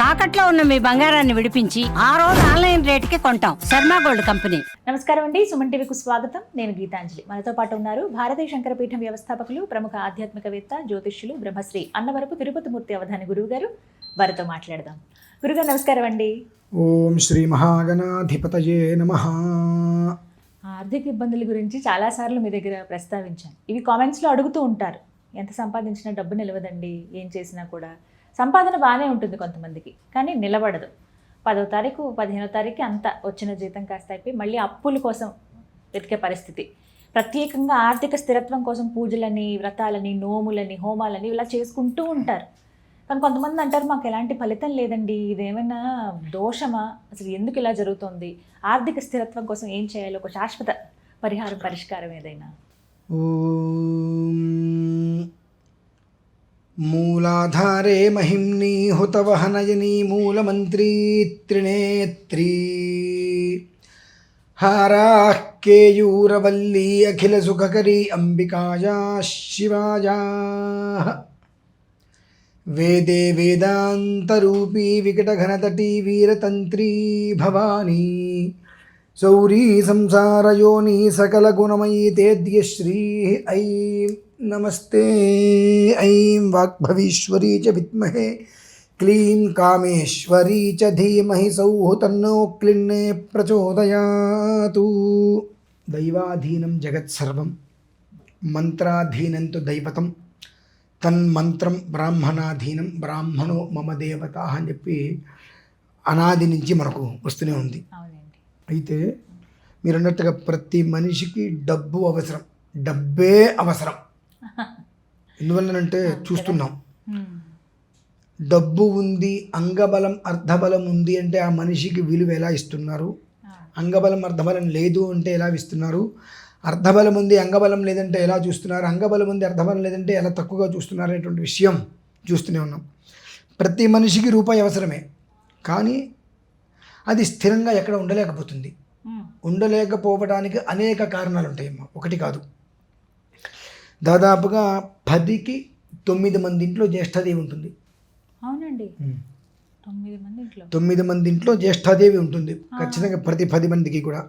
తాకట్లో ఉన్న మీ బంగారాన్ని విడిపించి ఆ రోజు ఆన్లైన్ రేటుకి కొంటాం. Sharma gold company. నమస్కారం అండి, సుమన్ టీవీకు స్వాగతం. నేను గీతాంజలి. మనతో పాటు ఉన్నారు భారతీయ శంకరపీఠం వ్యవస్థాపకులు, ప్రముఖ ఆధ్యాత్మికవేత్త, జ్యోతిష్యులు, బ్రహ్మశ్రీ అన్నవరపు తిరుపతిమూర్తి అవధాని గురువు గారు. వారితో మాట్లాడదాం. గురుగారు నమస్కారం అండి. ఓం శ్రీ మహాగణాధిపతయే నమః. ఆర్థిక ఇబ్బందుల గురించి చాలాసార్లు మీ దగ్గర ప్రస్తావించాను. ఇవి కామెంట్స్లో అడుగుతూ ఉంటారు. ఎంత సంపాదించినా డబ్బు నిలవదండి, ఏం చేసినా కూడా. సంపాదన బాగానే ఉంటుంది కొంతమందికి, కానీ నిలబడదు. 10వ తారీఖు 15వ తారీఖు అంతా వచ్చిన జీతం కాస్త అయిపోయి మళ్ళీ అప్పుల కోసం వెతికే పరిస్థితి. ప్రత్యేకంగా ఆర్థిక స్థిరత్వం కోసం పూజలని, వ్రతాలని, నోములని, హోమాలని ఇలా చేసుకుంటూ ఉంటారు. కానీ కొంతమంది అంటారు, మాకు ఎలాంటి ఫలితం లేదండి, ఇదేమైనా దోషమా, అసలు ఎందుకు ఇలా జరుగుతుంది, ఆర్థిక స్థిరత్వం కోసం ఏం చేయాలి, ఒక శాశ్వత పరిష్కారం ఏదైనా? మూలాధారే మహిమ్ని హుతవహనయని మూలమంత్రీ త్రినేత్రీ హారాః కేయూరవల్లీ అఖిల సుఖకరీ అంబికాయా శివాయాః వేదే వేదాంతరూపీ వికటఘనతటీ వీరతంత్రీ భవానీ సౌరీ సంసారయోని సకల గుణమయీ తేద్యశ్రీ ఐం నమస్తే. ఐం వాగ్భవీశ్వరీ చ విద్మహే క్లీం కామేశ్వరీ చ ధీమహి సౌః తన్నో క్లిన్నే ప్రచోదయాతు. దైవాధీనం జగత్సర్వం, మంత్రాధీనం తు దైవతం, తన్మంత్రం బ్రాహ్మణాధీనం, బ్రాహ్మణో మమ దేవత అని చెప్పి అనాది నుంచి మనకు వస్తూనే ఉంది. అయితే మీరు అన్నట్టుగా ప్రతి మనిషికి డబ్బు అవసరం, డబ్బే అవసరం. ఎందువల్లనంటే చూస్తున్నాం, డబ్బు ఉంది, అంగబలం అర్ధబలం ఉంది అంటే ఆ మనిషికి విలువ ఎలా ఇస్తున్నారు, అంగబలం అర్ధబలం లేదు అంటే ఎలా ఇస్తున్నారు, అర్ధబలం ఉంది అంగబలం లేదంటే ఎలా చూస్తున్నారు, అంగబలం ఉంది అర్ధబలం లేదంటే ఎలా తక్కువగా చూస్తున్నారు అనేటువంటి విషయం చూస్తూనే ఉన్నాం. ప్రతి మనిషికి రూపాయి అవసరమే, కానీ అది స్థిరంగా ఎక్కడ ఉండలేకపోతుంది. ఉండలేకపోవడానికి అనేక కారణాలు ఉంటాయమ్మా, ఒకటి కాదు. దాదాపుగా 10కి 9 మంది ఇంట్లో జ్యేష్ఠాదేవి ఉంటుంది. అవునండి, 9 మంది ఇంట్లో జ్యేష్ఠాదేవి ఉంటుంది ఖచ్చితంగా, ప్రతి 10 మందికి కూడా.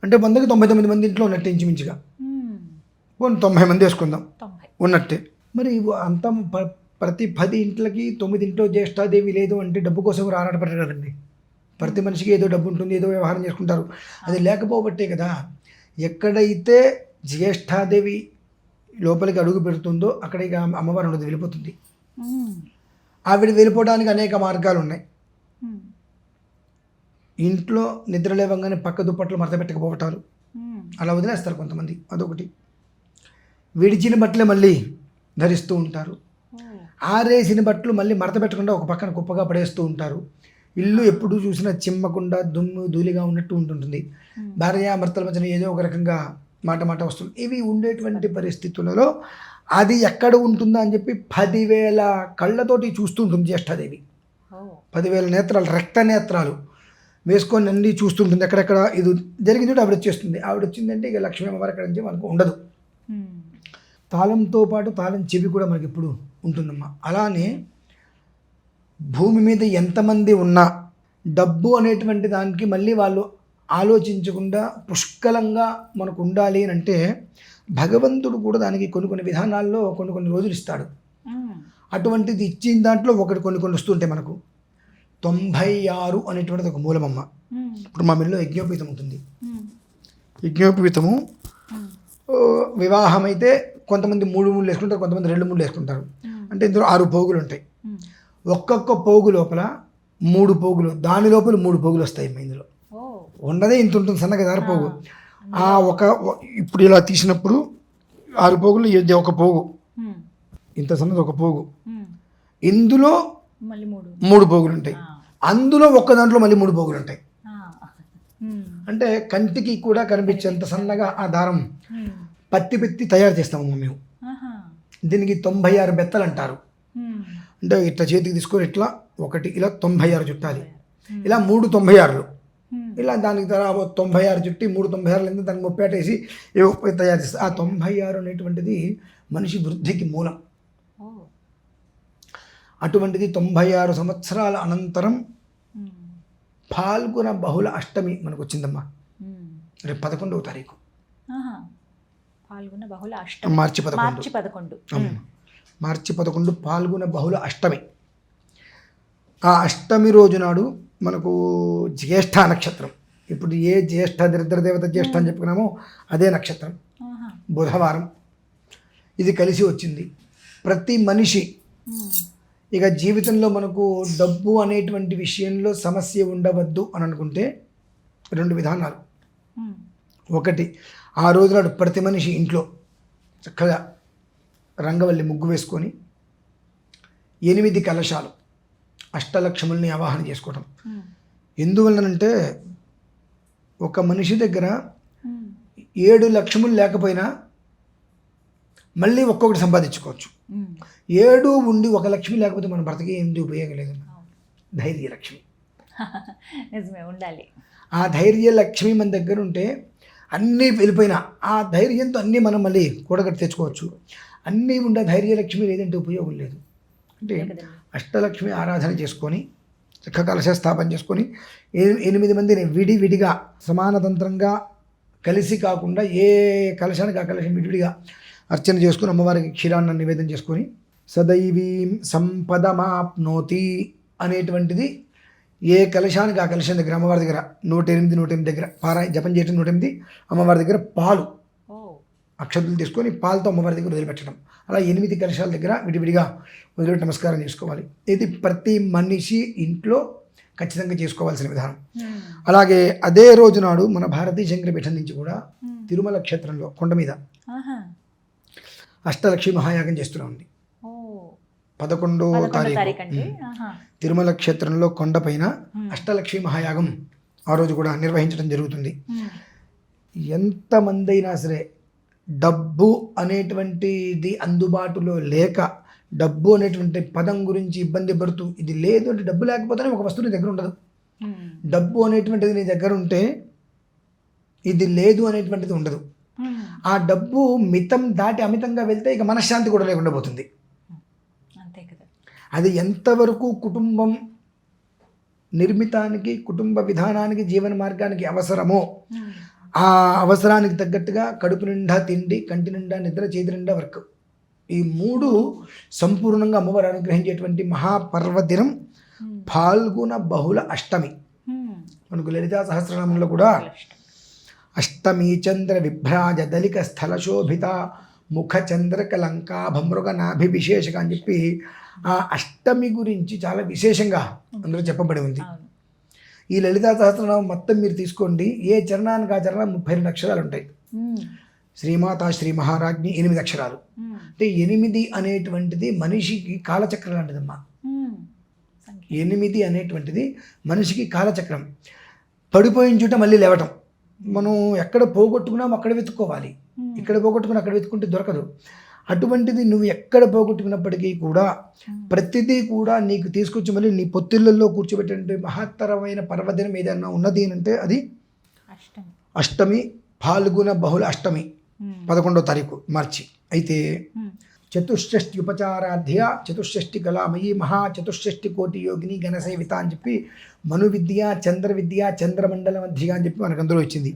అంటే 100కి 99 మంది ఇంట్లో ఉన్నట్టు ఇంచుమించుగా. 90 మంది వేసుకుందాం ఉన్నట్టే. మరి అంత ప్రతి 10 ఇంట్లకి 9 ఇంట్లో జ్యేష్ఠాదేవి లేదు అంటే డబ్బు కోసం ఆరాటపడరు కదండి. ప్రతి మనిషికి ఏదో డబ్బు ఉంటుంది, ఏదో వ్యవహారం చేసుకుంటారు. అది లేకపోబట్టే కదా ఎక్కడైతే జ్యేష్ఠాదేవి లోపలికి అడుగు పెడుతుందో అక్కడికి అమ్మవారు ఉండదు, వెళ్ళిపోతుంది. ఆవిడ వెళ్ళిపోవడానికి అనేక మార్గాలు ఉన్నాయి. ఇంట్లో నిద్ర లేవగానే పక్క దుప్పట్లు మడత పెట్టకపోవటాలు, అలా వదిలేస్తారు కొంతమంది, అదొకటి. విడిచిన బట్టలే మళ్ళీ ధరిస్తూ ఉంటారు. ఆరేసిన బట్టలు మళ్ళీ మడత పెట్టకుండా ఒక పక్కన కుప్పగా పడేస్తూ ఉంటారు. ఇల్లు ఎప్పుడు చూసినా చిమ్మకుండా దుమ్ము ధూళిగా ఉన్నట్టు ఉంటుంటుంది. భార్యాభర్తల మధ్యన ఏదో ఒక రకంగా మాట వస్తుంది. ఇవి ఉండేటువంటి పరిస్థితులలో అది ఎక్కడ ఉంటుందా అని చెప్పి 10,000 కళ్ళతోటి చూస్తూ ఉంటుంది జ్యేష్ఠాదేవి. 10,000 నేత్రాలు, రక్త నేత్రాలు వేసుకొని అన్నీ చూస్తుంటుంది. ఎక్కడెక్కడ ఇది జరిగింది ఆవిడ వచ్చేస్తుంది. ఆవిడ వచ్చిందంటే ఇక లక్ష్మీ అమ్మవారి అక్కడ నుంచి మనకు ఉండదు. తాళంతో పాటు తాళం చెవి కూడా మనకి ఎప్పుడు ఉంటుందమ్మా. అలానే భూమి మీద ఎంతమంది ఉన్నా డబ్బు అనేటువంటి దానికి మళ్ళీ వాళ్ళు ఆలోచించకుండా పుష్కలంగా మనకు ఉండాలి అని అంటే భగవంతుడు కూడా దానికి కొన్ని విధానాల్లో కొన్ని రోజులు ఇస్తాడు. అటువంటిది ఇచ్చిన దాంట్లో కొన్ని వస్తుంటాయి మనకు. 96 అనేటువంటిది ఒక మూలమమ్మ. ఇప్పుడు మా మిల్లో యజ్ఞోపీతం ఉంటుంది. యజ్ఞోపీతము వివాహం అయితే కొంతమంది 3 మూళ్ళు వేసుకుంటారు, కొంతమంది 2 మూళ్ళు వేసుకుంటారు. అంటే ఇందులో 6 పోగులు ఉంటాయి. ఒక్కొక్క పోగు లోపల 3 పోగులు, దాని లోపల 3 పోగులు వస్తాయి. ఇందులో ఉన్నదే ఇంత ఉంటుంది, సన్నగా దారి పోగు. ఇప్పుడు ఇలా తీసినప్పుడు 6 పోగులు, ఇది ఒక పోగు, ఇంత సన్నది ఒక పోగు. ఇందులో 3 పోగులు ఉంటాయి. అందులో ఒక్క దాంట్లో మళ్ళీ 3 పోగులు ఉంటాయి. అంటే కంటికి కూడా కనిపించేంత సన్నగా ఆ దారం పత్తి తయారు చేస్తాము మేము. దీనికి 96 బెత్తలు అంటారు. అంటే ఇట్లా చేతికి తీసుకొని ఇట్లా ఒకటి ఇలా 96 చుట్టాలి. ఇలా 3 96లు, ఇలా దానికి 96 చుట్టి 3 96 దానికి 30 వేసి తయారు చేస్తారు. ఆ 96 అనేటువంటిది మనిషి వృద్ధికి మూలం. అటువంటిది 96 సంవత్సరాల అనంతరం ఫాల్గుణ బహుళ అష్టమి మనకు వచ్చిందమ్మా. రేపు 11వ తారీఖు పాల్గొన్న బహుళ అష్టమి, మార్చి 11. మార్చి 11 పాల్గొన బహుళ అష్టమి. ఆ అష్టమి రోజు నాడు మనకు జ్యేష్ఠ నక్షత్రం. ఇప్పుడు ఏ జ్యేష్ఠ దరిద్రదేవత జ్యేష్ఠ అని చెప్పుకున్నామో అదే నక్షత్రం, బుధవారం ఇది కలిసి వచ్చింది. ప్రతి మనిషి ఇక జీవితంలో మనకు డబ్బు అనేటువంటి విషయంలో సమస్య ఉండవద్దు అని అనుకుంటే 2 విధానాలు. ఒకటి, ఆ రోజు నాడు ప్రతి మనిషి ఇంట్లో చక్కగా రంగవల్లి ముగ్గు వేసుకొని 8 కలశాలు అష్టలక్ష్ముల్ని ఆవాహన చేసుకోవడం. ఎందువలనంటే ఒక మనిషి దగ్గర 7 లక్ష్ములు లేకపోయినా మళ్ళీ ఒక్కొక్కటి సంపాదించుకోవచ్చు. 7 ఉండి 1 లక్ష్మి లేకపోతే మన భర్తకి ఏంటి ఉపయోగం లేదు. ధైర్య లక్ష్మి నిజమే, ఉండాలి. ఆ ధైర్య లక్ష్మి మన దగ్గర ఉంటే అన్నీ వెళ్ళిపోయినా ఆ ధైర్యంతో అన్నీ మనం మళ్ళీ కూడగట్టి తెచ్చుకోవచ్చు. అన్నీ ఉండే ధైర్యలక్ష్మి లేదంటే ఉపయోగం లేదు. అంటే అష్టలక్ష్మి ఆరాధన చేసుకొని చక్కగా కలశ స్థాపన చేసుకొని 8 మందిని విడివిడిగా సమానతంత్రంగా కలిసి కాకుండా ఏ కలశానికి ఆ కలశం విడివిడిగా అర్చన చేసుకుని అమ్మవారికి క్షీరాన్న నివేదన చేసుకొని సదైవీం సంపదమాప్నోతి అనేటువంటిది ఏ కలశానికి ఆ కలశం దగ్గర అమ్మవారి దగ్గర 108 దగ్గర జపం చేయటం 108, అమ్మవారి దగ్గర పాలు అక్షతులు తీసుకొని పాలతో అమ్మవారి దగ్గర వదిలిపెట్టడం. అలా 8 కలశాల దగ్గర విడివిడిగా వదిలిపెట్టి నమస్కారం చేసుకోవాలి. ఇది ప్రతి మనిషి ఇంట్లో ఖచ్చితంగా చేసుకోవాల్సిన విధానం. అలాగే అదే రోజు నాడు మన భారతీయ శంకరపీఠం నుంచి కూడా తిరుమల క్షేత్రంలో కొండ మీద అష్టలక్ష్మి మహాయాగం చేస్తూనే ఉంది. 11వ తారీఖు తిరుమల క్షేత్రంలో కొండపైన అష్టలక్ష్మి మహాయాగం ఆ రోజు కూడా నిర్వహించడం జరుగుతుంది. ఎంతమంది అయినా సరే డబ్బు అనేటువంటిది అందుబాటులో లేక డబ్బు అనేటువంటి పదం గురించి ఇబ్బంది పడుతూ ఇది లేదు అంటే డబ్బు లేకపోతేనే ఒక వస్తువు నీ దగ్గర ఉండదు. డబ్బు అనేటువంటిది నీ దగ్గర ఉంటే ఇది లేదు అనేటువంటిది ఉండదు. ఆ డబ్బు మితం దాటి అమితంగా వెళ్తే ఇక మనశ్శాంతి కూడా లేకుండా పోతుంది. అది ఎంతవరకు కుటుంబం నిర్మితానికి కుటుంబ విధానానికి జీవన మార్గానికి అవసరమో ఆ అవసరానికి తగ్గట్టుగా కడుపు నిండా తిండి, కంటి నిండా నిద్ర, చేతి నిండా వర్క్, ఈ 3 సంపూర్ణంగా అమ్మవారు అనుగ్రహించేటువంటి మహాపర్వదినం ఫాల్గుణ బహుళ అష్టమి. మనకు లలితా సహస్రనామంలో కూడా అష్టమి చంద్ర విభ్రాజ దలిక స్థల శోభిత ముఖ చంద్రక లంకాభమృగ నాభి విశేషక అని చెప్పి ఆ అష్టమి గురించి చాలా విశేషంగా అందులో చెప్పబడి ఉంది. ఈ లలితా సహస్రనామం మొత్తం మీరు తీసుకోండి, ఏ చరణానికి ఆ చరణం 32 అక్షరాలు ఉంటాయి. శ్రీమాత శ్రీ మహారాజ్ని 8 అక్షరాలు. అంటే 8 అనేటువంటిది మనిషికి కాలచక్రం లాంటిదమ్మా. 8 అనేటువంటిది మనిషికి కాలచక్రం. పడిపోయిన చోట మళ్ళీ లేవటం. మనం ఎక్కడ పోగొట్టుకున్నాం అక్కడ వెతుక్కోవాలి, ఇక్కడ పోగొట్టుకుని అక్కడ వెతుక్కుంటే దొరకదు. అటువంటిది నువ్వు ఎక్కడ పోగొట్టుకున్నప్పటికీ కూడా ప్రతిదీ కూడా నీకు తీసుకొచ్చి మళ్ళీ నీ పొత్తిళ్ళల్లో కూర్చోబెట్టే మహత్తరమైన పర్వదినం ఏదైనా ఉన్నది అంటే అది అష్టమి, ఫాల్గుణ బహుళ అష్టమి 11వ తారీఖు మార్చి. అయితే చతుషష్ఠి ఉపచారాధ్య చతుషష్ఠి కళామయీ మహాచతుషష్ఠి కోటి యోగిని ఘనసేవిత అని చెప్పి మను విద్య, చంద్ర విద్య, చంద్రమండల మధ్య అని చెప్పి మనకు అందులో ఇచ్చింది.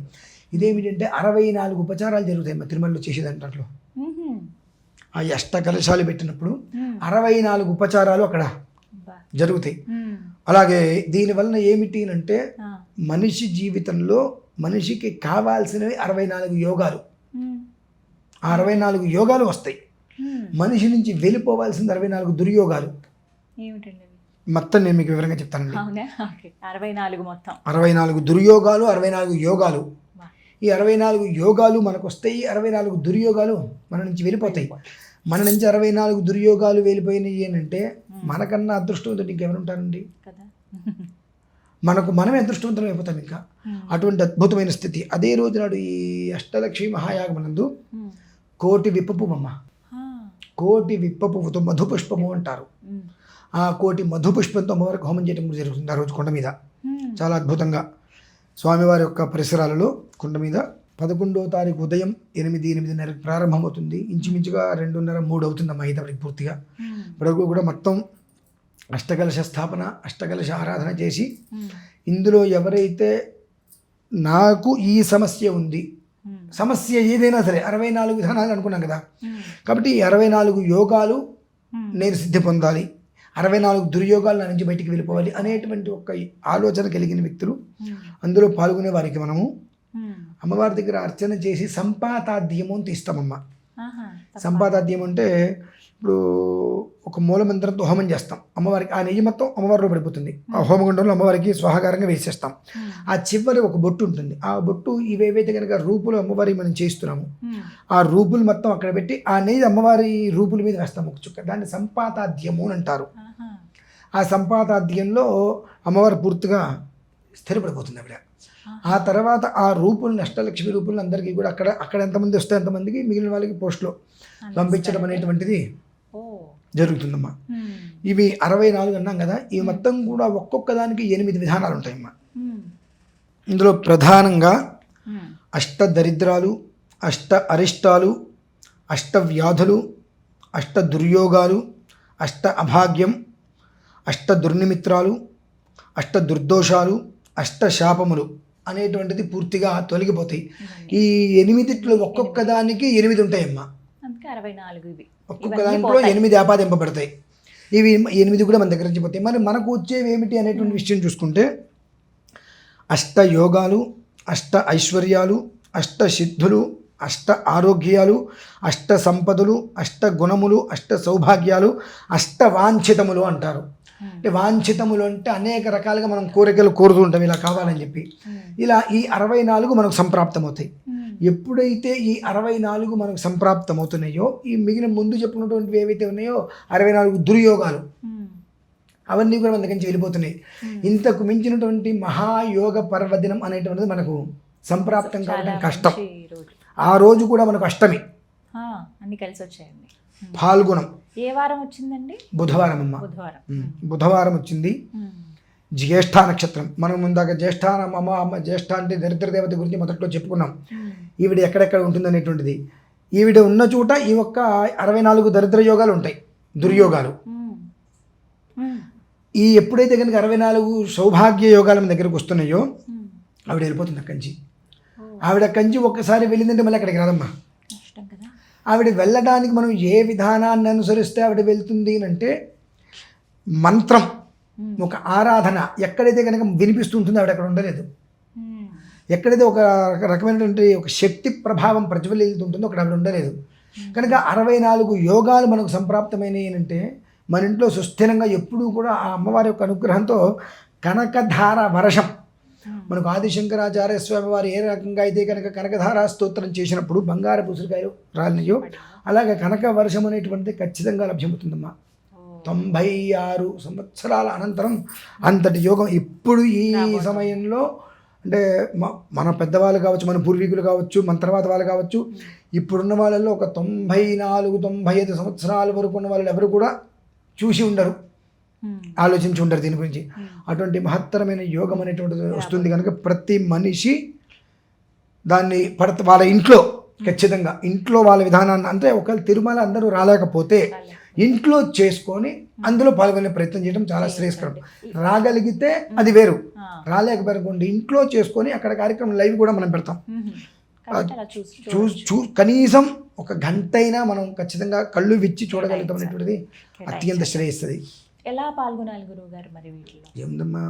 ఇదేమిటంటే 64 ఉపచారాలు జరుగుతాయి మా తిరుమలలో చేసేదంటారు. ఆ అష్ట కలశాలు పెట్టినప్పుడు 64 ఉపచారాలు అక్కడ జరుగుతాయి. అలాగే దీనివలన ఏమిటి అంటే మనిషి జీవితంలో మనిషికి కావాల్సినవి 64 యోగాలు. ఆ 64 యోగాలు వస్తాయి. మనిషి నుంచి వెళ్ళిపోవాల్సింది 64 దుర్యోగాలు. మొత్తం నేను మీకు వివరంగా చెప్తానండి. 64 దుర్యోగాలు, 64 యోగాలు. ఈ 64 యోగాలు మనకు వస్తాయి, 64 దుర్యోగాలు మన నుంచి వెళ్ళిపోతాయి. మన నుంచి 64 దుర్యోగాలు వెళ్ళిపోయినాయి అంటే మనకన్నా అదృష్టవంతుడు ఇంకెవరు ఉంటారండి? మనమే అదృష్టవంతులు అయిపోతాం. ఇంకా అటువంటి అద్భుతమైన స్థితి. అదే రోజు నాడు ఈ అష్టలక్ష్మి మహాయాగమనందు కోటి విప్పపువ్వమ్మ, కోటి విప్పపువ్వుతో మధుపుష్పము అంటారు. ఆ కోటి మధుపుష్పంతో అమ్మవారికి హోమం చేయడం జరుగుతుంది ఆ రోజు కొండ మీద. చాలా అద్భుతంగా స్వామివారి యొక్క పరిసరాలలో కొండ మీద 11వ తారీఖు ఉదయం 8:30 ప్రారంభమవుతుంది. ఇంచుమించుగా 2:30, 3 అవుతుందమ్మా అయ్యేటప్పటికి పూర్తిగా. ఇప్పటివరకు కూడా మొత్తం అష్టకలశ స్థాపన, అష్టకలశ ఆరాధన చేసి ఇందులో ఎవరైతే నాకు ఈ సమస్య ఉంది, సమస్య ఏదైనా సరే 64 విధానాలు అనుకున్నాం కదా, కాబట్టి ఈ 64 యోగాలు నేను సిద్ధి పొందాలి, 64 దుర్యోగాలు నా నుంచి బయటికి వెళ్ళిపోవాలి అనేటువంటి ఒక ఆలోచన కలిగిన వ్యక్తులు అందులో పాల్గొనే వారికి మనము అమ్మవారి దగ్గర అర్చన చేసి సంపాతాద్యము అని తీస్తామమ్మ. సంపాతాద్యం అంటే ఇప్పుడు ఒక మూలమంత్రంతో హోమం చేస్తాం అమ్మవారికి, ఆ నెయ్యి మొత్తం అమ్మవారిలో పడిపోతుంది, ఆ హోమగుండంలో అమ్మవారికి స్వాహాకారంగా వేసేస్తాం. ఆ చివరి ఒక బొట్టు ఉంటుంది, ఆ బొట్టు ఇవేవైతే కనుక రూపులు అమ్మవారికి మనం చేస్తున్నాము ఆ రూపులు మొత్తం అక్కడ పెట్టి ఆ నెయ్యి అమ్మవారి రూపుల మీద వేస్తాం ఒక చుక్క, దాన్ని సంపాతాద్యము అని అంటారు. ఆ సంపాతాద్యంలో అమ్మవారు పూర్తిగా స్థిరపడిపోతుంది ఆవిడ. ఆ తర్వాత ఆ రూపుల్ని అష్టలక్ష్మి రూపుల్ని అందరికీ కూడా అక్కడ ఎంతమంది వస్తే అంతమందికి మిగిలిన వాళ్ళకి పోస్ట్లో పంపించడం అనేటువంటిది జరుగుతుందమ్మా. ఇవి 64 అన్నాం కదా, ఇవి మొత్తం కూడా ఒక్కొక్క దానికి 8 విధానాలు ఉంటాయమ్మా. ఇందులో ప్రధానంగా అష్ట దరిద్రాలు, అష్ట అరిష్టాలు, అష్ట వ్యాధులు, అష్ట దుర్యోగాలు, అష్ట అభాగ్యం, అష్ట దుర్నిమిత్రాలు, అష్ట దుర్దోషాలు, అష్ట శాపములు అనేటువంటిది పూర్తిగా తొలగిపోతాయి. ఈ 8 ఒక్కొక్క దానికి 8 ఉంటాయమ్మా. ఒక్కొక్క దాంట్లో 8 ఆపాదింపబడతాయి. ఇవి 8 కూడా మన దగ్గర నుంచి పోతాయి. మరి మనకు వచ్చేవి ఏమిటి అనేటువంటి విషయం చూసుకుంటే అష్ట యోగాలు, అష్ట ఐశ్వర్యాలు, అష్ట సిద్ధులు, అష్ట ఆరోగ్యాలు, అష్ట సంపదలు, అష్ట గుణములు, అష్ట సౌభాగ్యాలు, అష్ట వాంఛితములు అంటారు. అంటే వాంఛితములు అంటే అనేక రకాలుగా మనం కోరికలు కోరుతూ ఉంటాం ఇలా కావాలని చెప్పి. ఇలా ఈ 64 మనకు సంప్రాప్తమవుతాయి. ఎప్పుడైతే ఈ 64 మనకు సంప్రాప్తమవుతున్నాయో ఈ మిగిలిన ముందు చెప్పుకున్నటువంటివి ఏవైతే ఉన్నాయో 64 దుర్యోగాలు అవన్నీ కూడా మన దగ్గర నుంచి వెళ్ళిపోతున్నాయి. ఇంతకు మించినటువంటి మహాయోగ పర్వదినం అనేటువంటిది మనకు సంప్రాప్తం కావడం కష్టం. ఆ రోజు కూడా మనకు అష్టమి, అన్ని కలిసి వచ్చాయండి. ఫాల్గుణం ఏ వారం వచ్చిందండి? బుధవారం అమ్మ. బుధవారం వచ్చింది. జ్యేష్ఠ నక్షత్రం. మనం ముందాక జ్యేష్ఠ అమ్మ జ్యేష్ఠ అంటే దరిద్ర దేవత గురించి మొదట్లో చెప్పుకున్నాం. ఈవిడ ఎక్కడెక్కడ ఉంటుంది అనేటువంటిది. ఈవిడ ఉన్న చోట ఈ ఒక్క 64 దరిద్ర యోగాలు ఉంటాయి, దుర్యోగాలు. ఈ ఎప్పుడైతే కనుక 64 సౌభాగ్య యోగాలు మన దగ్గరకు వస్తున్నాయో ఆవిడ వెళ్ళిపోతుంది అక్కడి నుంచి. ఆవిడ కంచి ఒక్కసారి వెళ్ళిందంటే మళ్ళీ అక్కడికి రాదమ్మా. ఆవిడ వెళ్ళడానికి మనం ఏ విధానాన్ని అనుసరిస్తే ఆవిడ వెళ్తుంది అంటే మంత్రం, ఒక ఆరాధన ఎక్కడైతే కనుక వినిపిస్తూ ఉంటుందో ఆవిడ అక్కడ ఉండలేదు. ఎక్కడైతే ఒక రకమైనటువంటి ఒక శక్తి ప్రభావం ప్రజ్వలిస్తుంటుందో అక్కడ ఆవిడ ఉండలేదు. కనుక 64 యోగాలు మనకు సంప్రాప్తమైనవి అంటే మన ఇంట్లో సుస్థిరంగా ఎప్పుడూ కూడా ఆ అమ్మవారి యొక్క అనుగ్రహంతో కనకధార వర్షం. మనకు ఆదిశంకరాచార్య స్వామి వారు ఏ రకంగా అయితే కనుక కనకధారా స్తోత్రం చేసినప్పుడు బంగారు పుసరికాయలు రాలినయో అలాగే కనక వర్షం అనేటువంటిది ఖచ్చితంగా లభ్యమవుతుందమ్మా. 96 సంవత్సరాల అనంతరం అంతటి యోగం ఇప్పుడు ఈ సమయంలో అంటే మన పెద్దవాళ్ళు కావచ్చు, మన పూర్వీకులు కావచ్చు, మన తర్వాత వాళ్ళు కావచ్చు, ఇప్పుడున్న వాళ్ళల్లో ఒక 94-95 సంవత్సరాల వరకు ఉన్న వాళ్ళు ఎవరు కూడా చూసి ఉండరు, ఆలోచించి ఉండరు దీని గురించి. అటువంటి మహత్తరమైన యోగం అనేటువంటిది వస్తుంది కనుక ప్రతి మనిషి దాన్ని వాళ్ళ ఇంట్లో ఖచ్చితంగా ఇంట్లో వాళ్ళ విధానాన్ని అంటే ఒకవేళ తిరుమల అందరూ రాలేకపోతే ఇంట్లో చేసుకొని అందులో పాల్గొనే ప్రయత్నం చేయడం చాలా శ్రేయస్కరం. రాగలిగితే అది వేరు, రాలేకపోయారనుకోండి ఇంట్లో చేసుకొని అక్కడ కార్యక్రమం లైవ్ కూడా మనం పెడతాం. కనీసం ఒక గంట అయినా మనం ఖచ్చితంగా కళ్ళు విచ్చి చూడగలుగుతాం అనేటువంటిది అత్యంత శ్రేయస్సుది. ఎలా పాల్గొనాలి గురువు గారు మరి వీటిలో? ఏముందమ్మా,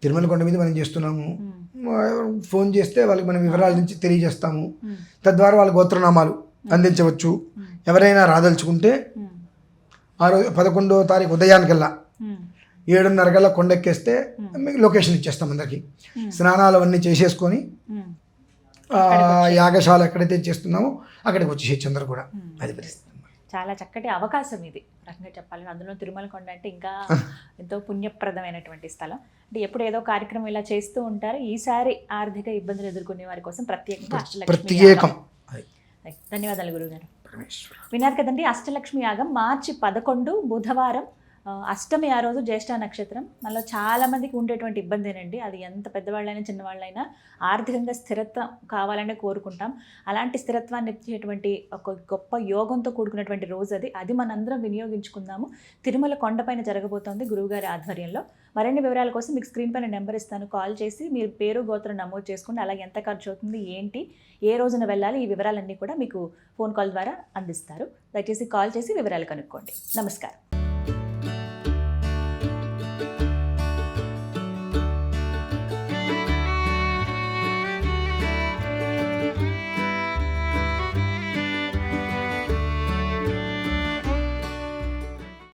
తిరుమల కొండ మీద మనం చేస్తున్నాము, ఫోన్ చేస్తే వాళ్ళకి మనం వివరాల నుంచి తెలియజేస్తాము. తద్వారా వాళ్ళ గోత్రనామాలు అందించవచ్చు. ఎవరైనా రాదలుచుకుంటే ఆ రోజు 11వ తారీఖు ఉదయానికల్లా 7:30 కల్లా కొండెక్కేస్తే లొకేషన్ ఇచ్చేస్తాం అందరికి. స్నానాలు అవన్నీ చేసేసుకొని యాగశాల ఎక్కడైతే చేస్తున్నామో అక్కడికి వచ్చేసి అందరూ కూడా. అది పరిస్థితి. చాలా చక్కటి అవకాశం ఇది రకంగా చెప్పాలి. అందులో తిరుమల కొండ అంటే ఇంకా ఎంతో పుణ్యప్రదమైనటువంటి స్థలం. అంటే ఎప్పుడు ఏదో కార్యక్రమం ఇలా చేస్తూ ఉంటారు. ఈసారి ఆర్థిక ఇబ్బందులు ఎదుర్కొనే వారి కోసం ప్రత్యేకం. ధన్యవాదాలు గురువుగారు. విన్నారు కదండి, అష్టలక్ష్మి యాగం మార్చి 11 బుధవారం అష్టమి ఆ రోజు జ్యేష్ఠ నక్షత్రం. మనలో చాలామందికి ఉండేటువంటి ఇబ్బందేనండి. అది ఎంత పెద్దవాళ్ళైనా చిన్నవాళ్ళైనా ఆర్థికంగా స్థిరత్వం కావాలనే కోరుకుంటాం. అలాంటి స్థిరత్వాన్ని ఇచ్చేటువంటి ఒక గొప్ప యోగంతో కూడుకున్నటువంటి రోజు అది మనందరం వినియోగించుకుందాము. తిరుమల కొండపైన జరగబోతోంది గురువుగారి ఆధ్వర్యంలో. మరిన్ని వివరాల కోసం మీకు స్క్రీన్ పైన నెంబర్ ఇస్తాను, కాల్ చేసి మీరు పేరు గోత్రం నమోదు చేసుకోండి. అలాగే ఎంత ఖర్చు అవుతుంది, ఏంటి, ఏ రోజున వెళ్ళాలి, ఈ వివరాలన్నీ కూడా మీకు ఫోన్ కాల్ ద్వారా అందిస్తారు. దయచేసి కాల్ చేసి వివరాలు కనుక్కోండి. నమస్కారం.